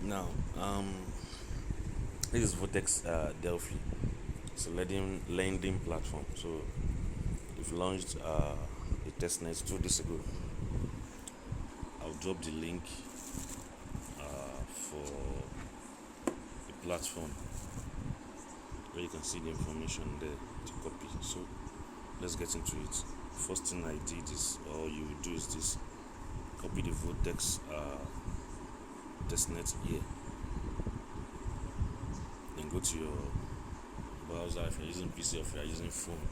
Now, this is Vortex Delphi. It's a lending platform. So we've launched a testnet 2 days ago. I'll drop the link for the platform where you can see the information there to copy. So let's get into it. First thing I did is, all you will do is this: copy the Vortex testnet here. Then go to your browser if you're using PC or if you're using phone.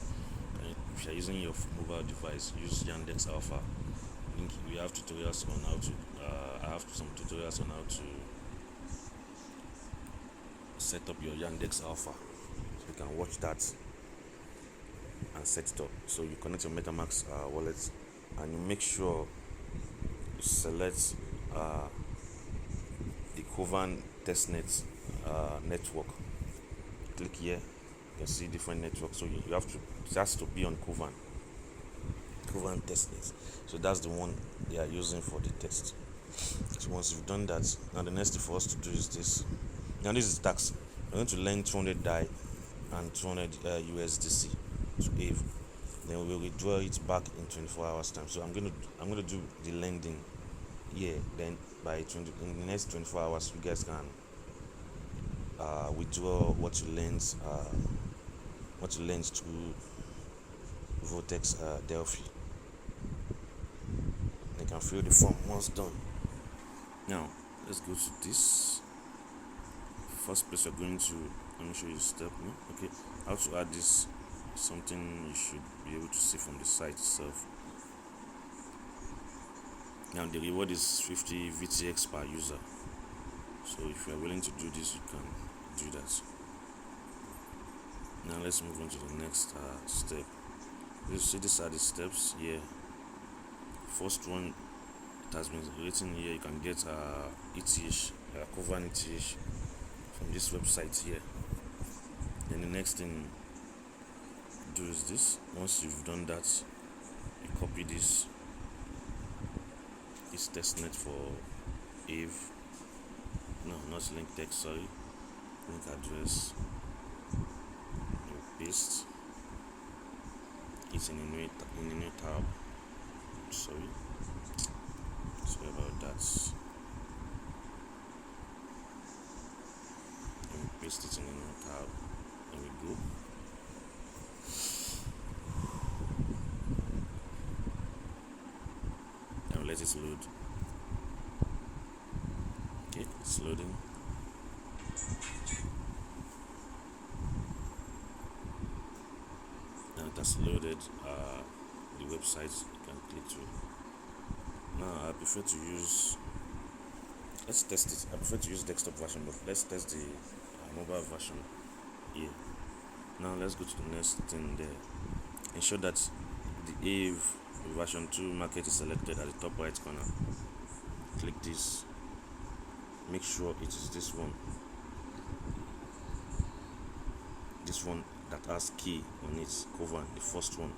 If you're using your mobile device, use Yandex Alpha. I think we have tutorials on how to. I have some tutorials on how to set up your Yandex Alpha, so you can watch that and set it up. So you connect your MetaMask wallet, and you make sure you select the Kovan Testnet network. Click here. You can see different networks. So you have to. It has to be on Kovan Testnet. So that's the one they are using for the test. So once you've done that, now the next thing for us to do is this. Now this is tax. We're going to lend 200 DAI and 200 USDC to Aave. Then we will withdraw it back in 24 hours time. So I'm going to do the lending here. Then in the next 24 hours, you guys can withdraw what you lend to Vortex Delphi. You can fill the form once done. Now let's go to this first place. You're going to, let me show you the step. Okay, how to add this, something you should be able to see from the site itself. Now the reward is 50 VTX per user. So if you are willing to do this, you can do that. Now let's move on to the next step. You see, these are the steps here. First one, it has been written here. You can get ETH, Kovan ETH from this website here. Then the next thing you do is this. Once you've done that, you copy this testnet for Aave. No, not link text, sorry. Link address. You paste it in a new tab. Sorry about that. And we paste it in a new tab. There we go. Now let it load. Okay, it's loading. Now it has loaded the website. You can click through. Now I prefer to use, let's test it. I prefer to use desktop version, but let's test the mobile version here. Now let's go to the next thing there. Ensure that the Aave version 2 market is selected at the top right corner. Click this. Make sure it is this one that has key on it, Kovan, the first one.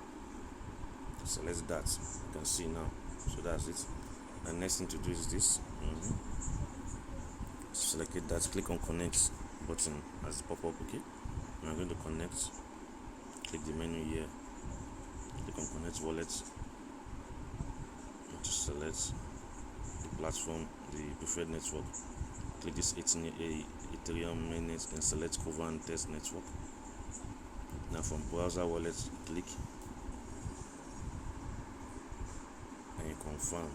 Select that. You can see now. So that's it. The next thing to do is this. Select that. Click on connect button as pop up. Okay. Now I'm going to connect. Click the menu here. Click on connect wallet. To select the platform, the preferred network. Click this Ethereum mainnet and select Kovan Test Network. Now from browser wallet, click and you confirm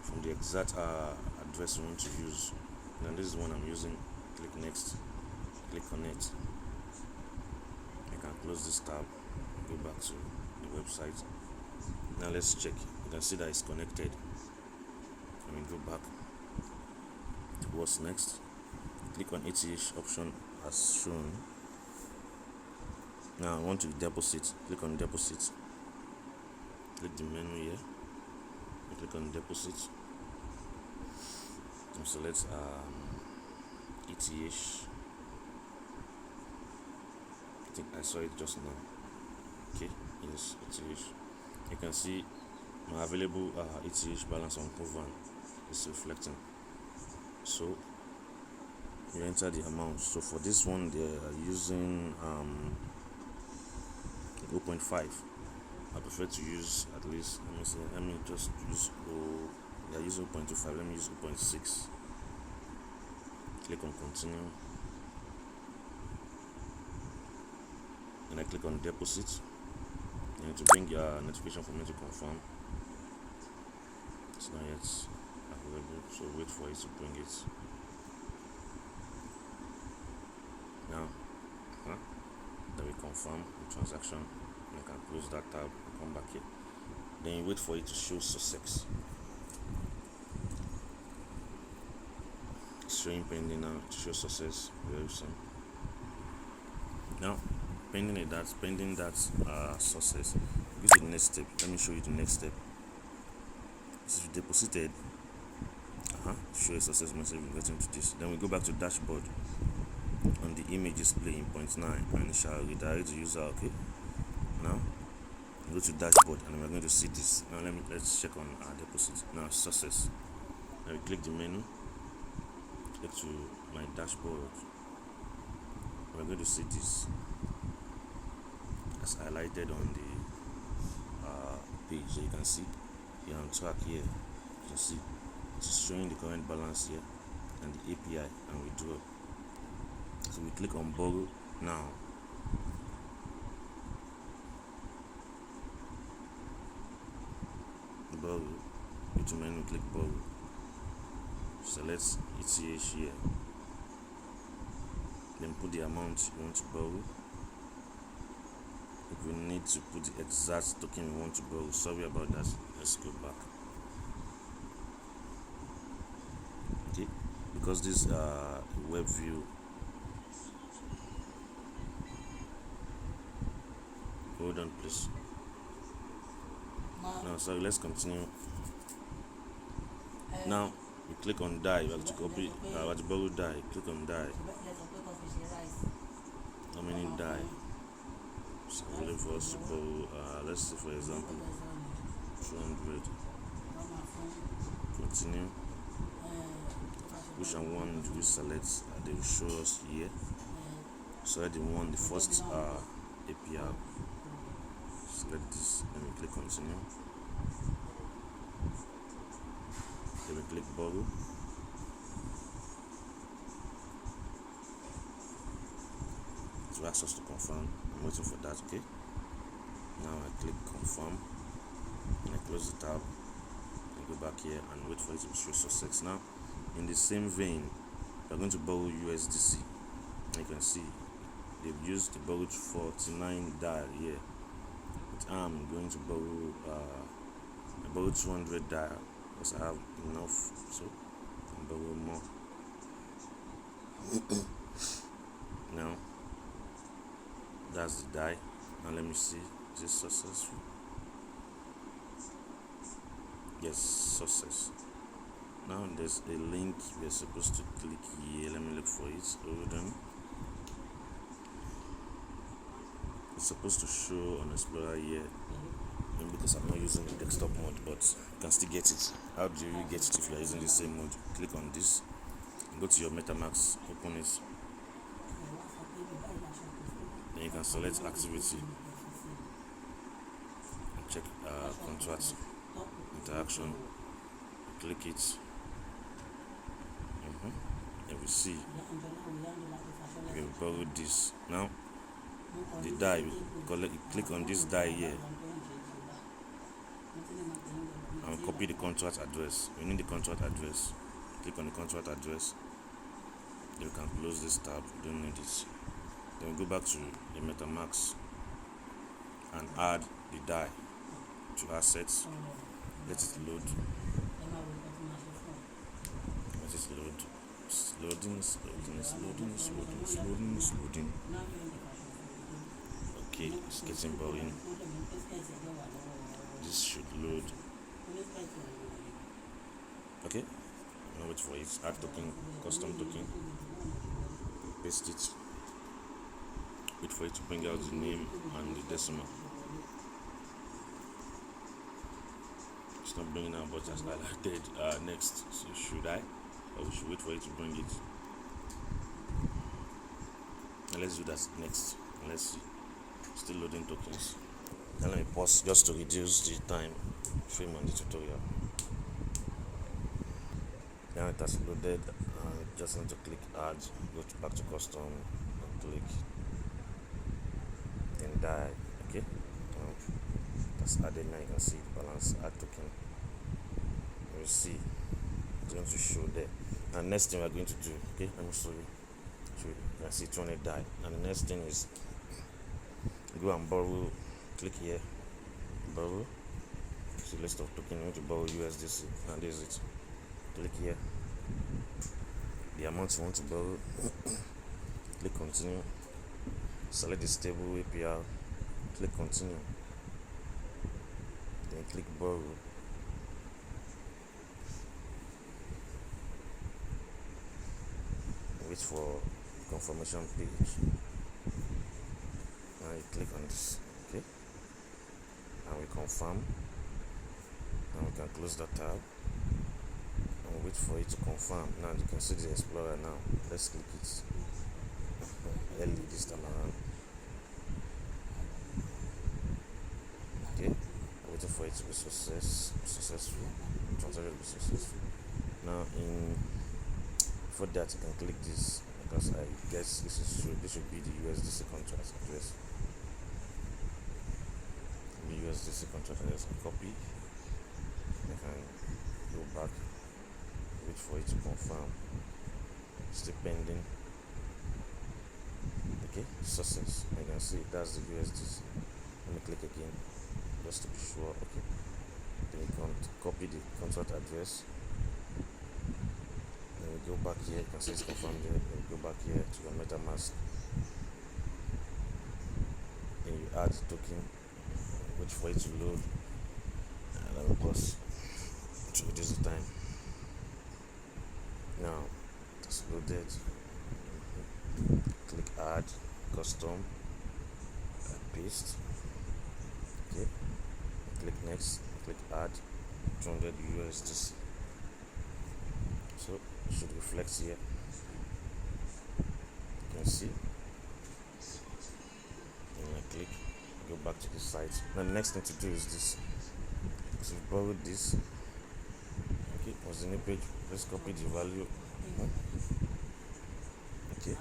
from the exact address you want to use. Now this is the one I'm using. Click next. Click connect. You can close this tab. Go back to the website. Now let's check. You can see that it's connected. Let me go back. What's next? Click on ETH option as shown. Now I want to deposit. Click on deposit. Click the menu here. Click on deposit. And select ETH. I think I saw it just now. Okay, yes, ETH. You can see my available ETH balance on Kovan is reflecting. So you enter the amount. So for this one they are using 0.5. I prefer to use at least, let me just use they are using 0.25, let me use 0.6. Click on continue, and I click on deposit. You need to bring your notification for me to confirm. It's not yet available, so wait for it to bring it. Now that we confirm the transaction, you can close that tab and come back here. Then you wait for it to show success. It's showing pending now. It shows success very soon. Now pending that success, go to the next step. Let me show you the next step. So you deposited, show a success message. We get into this. Then we go back to dashboard. On the image display in 0.9, and it shall redirect the user. Okay. Now go to dashboard, and we're going to see this. Now let's check on our deposit. Now success. Now we click the menu. Click to my dashboard. We're going to see this as highlighted on the page. So you can see you're on track here. You can see it's showing the current balance here and the API and withdraw. So we click on borrow now. Borrow. Go to menu, click borrow. Select ETH here. Then put the amount you want to borrow. If we need to put the exact token we want to borrow, sorry about that. Let's go back. Okay, because this web view. Hold on, please. Now, sorry, let's continue. Now, you click on die. You have to copy, you have to borrow die. Click on die. How many die? So, available for us to borrow, let's say, for example, 200. Continue. Which one do we select? They will show us here. Select the first API. Select this, then we click continue. Then we click borrow. To ask us to confirm. I'm waiting for that. Okay. Now I click confirm, and I close the tab. I go back here and wait for it to show success. Now, in the same vein, we're going to borrow USDC. You can see they've used the borrowed 49 DAI here. I'm going to borrow I borrowed 200 DAI because I have enough, so I can borrow more. Now that's the DAI. Now let me see, is this successful? Yes, success. Now there's a link we're supposed to click here. Let me look for it. Hold on. It's supposed to show on Explorer here, and because I'm not using the desktop mode, but you can still get it. How do you get it if you are using the same mode? Click on this, go to your MetaMask, open it, then you can select activity and check contract interaction. Click it, and we see we have borrowed this. Now the die, you click on this die here and copy the contract address. We need the contract address. Click on the contract address. Then you can close this tab. We don't need it. Then we go back to the MetaMask and add the die to assets. Let it load. Let it load. It's loading, it's loading, it's loading, it's loading, it's loading, it's loading. Okay, it's getting boring. This should load. Okay, now wait for it. Add token, custom token. Paste it. Wait for it to bring out the name and the decimal. It's not bringing out, but as highlighted. Next, so should I? or we should wait for it to bring it. And let's do that next. Let's see. Still loading tokens. Now let me pause just to reduce the time frame on the tutorial. Now it has loaded. Just need to click add, back to custom, and click, then die. Okay. That's added. Now you can see the balance, add token. You see it's going to show there. And next thing we're going to do, okay, let me show you. You can see 20 died. And the next thing is go and borrow. Click here, borrow. See list of token. You want to borrow USDC, and this is it. Click here, the amount you want to borrow. Click continue. Select the stable APR. Click continue. Then click borrow. Wait for confirmation page. Now you click on this, okay, and we confirm, and we can close the tab and wait for it to confirm. Now you can see the explorer. Now let's click it early this time around. Okay, waiting for it to be successful. Transfer will be successful. Now for that you can click this, because I guess this is true. This should be the USDC contract address. The USDC contract address. I copy. I can go back. Wait for it to confirm. Still pending. Okay, success. I can see that's the USDC. Let me click again just to be sure. Okay. Then you can copy the contract address. Go back here, you can see it's confirmed there. Go back here to your MetaMask. Then you add the token, wait for it to load, and then pause to reduce the time. Now it's loaded. Click add, custom, paste. Okay, click next, click add, 200 USDC. So it should reflect here. You can see. And I click, go back to the site. Now the next thing to do is this. So we borrowed this. Okay, was the new page. Let's copy the value. Okay.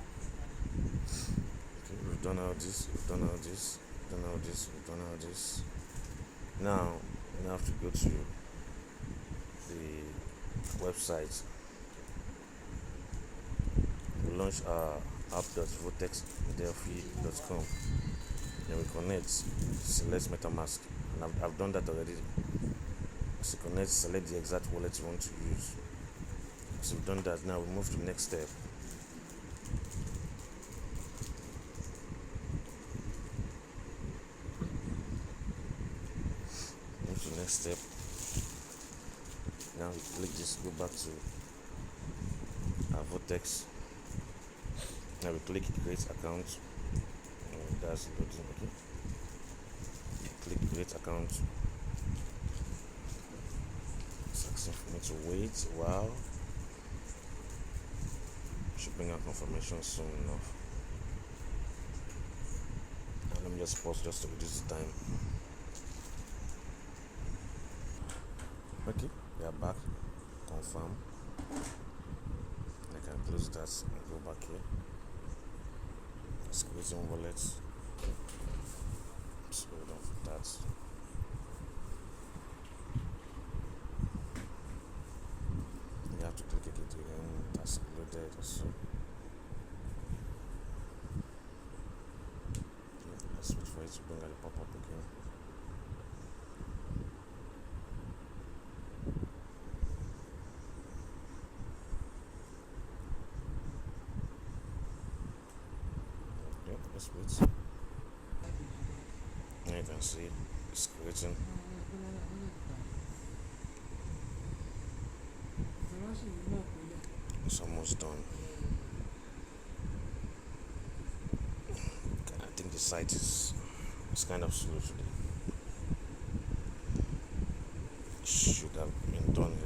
Okay, we've done all this, we've done all this, we've done all this, we've done all this. Now we have to go to the website. Launch our app.vortex.com. Then we connect, select MetaMask, and I've done that already. So connect, select the exact wallet you want to use. So we've done that. Now we move to the next step. Move to the next step. Now we click this, go back to our Vortex. Now we click create account. That's loading. Okay. Click create account. It's asking for me to wait a while. Should bring out confirmation soon enough. Now let me just pause just to reduce the time. Okay, we are back. Confirm. I can close that and go back here. Let's create one wallet. Let's hold on for that. You have to click it again. That's loaded also. Okay, let's wait for it to bring out the pop-up again. Let's wait. Now you can see it's creating. It's almost done. I think the site is kind of slow today. Should have been done